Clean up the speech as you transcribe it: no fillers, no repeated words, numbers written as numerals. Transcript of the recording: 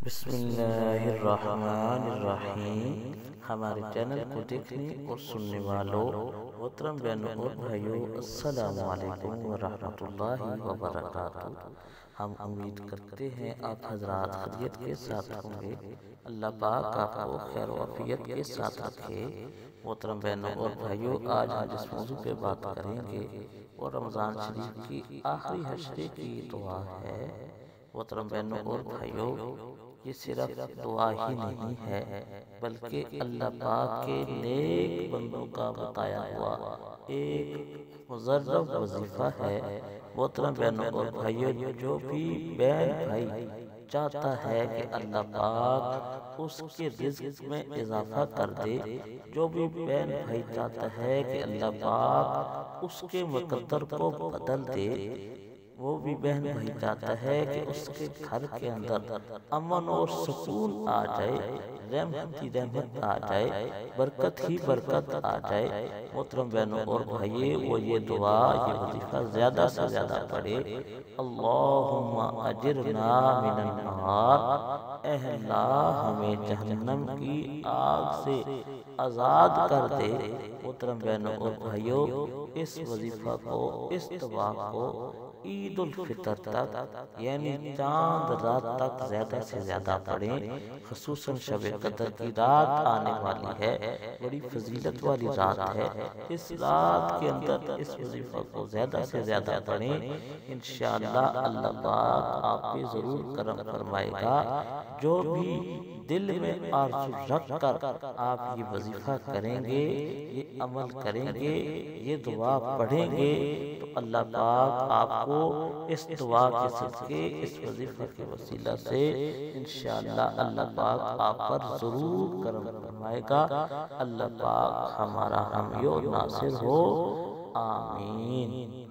بسم اللہ الرحمن الرحیم۔ ہمارے چینل کو دیکھنے اور سننے والوں محترم بہنوں اور بھائیوں، السلام علیکم ورحمۃ اللہ وبرکاتہ۔ ہم امید کرتے ہیں آپ حضرات خیریت کے ساتھ ہوں گے۔ اللہ پاک آپ کو خیر و عافیت کے ساتھ رکھے۔ محترم بہنوں اور بھائیوں، آج ہم جس موضوع پہ بات کریں گے وہ رمضان شریف کی آخری حشرے کی دعا ہے۔ محترم بہنوں اور بھائیوں، یہ صرف دعا ہی نہیں ہے بلکہ اللہ پاک کے نیک بندوں کا بتایا ہوا ایک مجرب وظیفہ ہے۔ محترم بہنوں اور بھائیوں، جو بھی بہن بھائی چاہتا ہے کہ اللہ پاک اس کے رزق میں اضافہ کر دے، جو بھی بہن بھائی چاہتا ہے کہ اللہ پاک اس کے مقدر کو بدل دے، وہ بھی بہن بھائی چاہتا ہے کہ اس کے گھر کے اندر امن اور سکون آ جائے، رحمت ہی رحمت آ جائے، برکت ہی برکت آ جائے۔ محترم بہنوں اور بھائی، وہ یہ دعا، یہ وظیفہ زیادہ سے زیادہ پڑھے۔ اللہم اجرنا من النار، اے اللہ ہمیں جہنم کی آگ سے آزاد کر دے۔ محترم بہنوں اور بھائیوں، اس وظیفہ کو، اس دعا کو عید الفطر تک یعنی چاند رات تک زیادہ سے زیادہ پڑھیں۔ خصوصاً شب قدر کی رات آنے والی ہے، بڑی فضیلت والی رات ہے۔ اس رات کے اندر اس وظیفہ کو زیادہ سے زیادہ پڑھیں، انشاءاللہ اللہ پاک آپ پہ ضرور کرم فرمائے گا۔ جو بھی دل میں آرزو رکھ کر آپ یہ وظیفہ کریں گے، یہ عمل کریں گے، یہ دعا پڑھیں گے، تو اللہ پاک آپ کو اس دعا کے صدقے، اس وظیفہ کے وسیلہ سے انشاءاللہ اللہ پاک آپ پر ضرور کرم فرمائے گا۔ اللہ پاک ہمارا حامی و ناصر ہو، آمین۔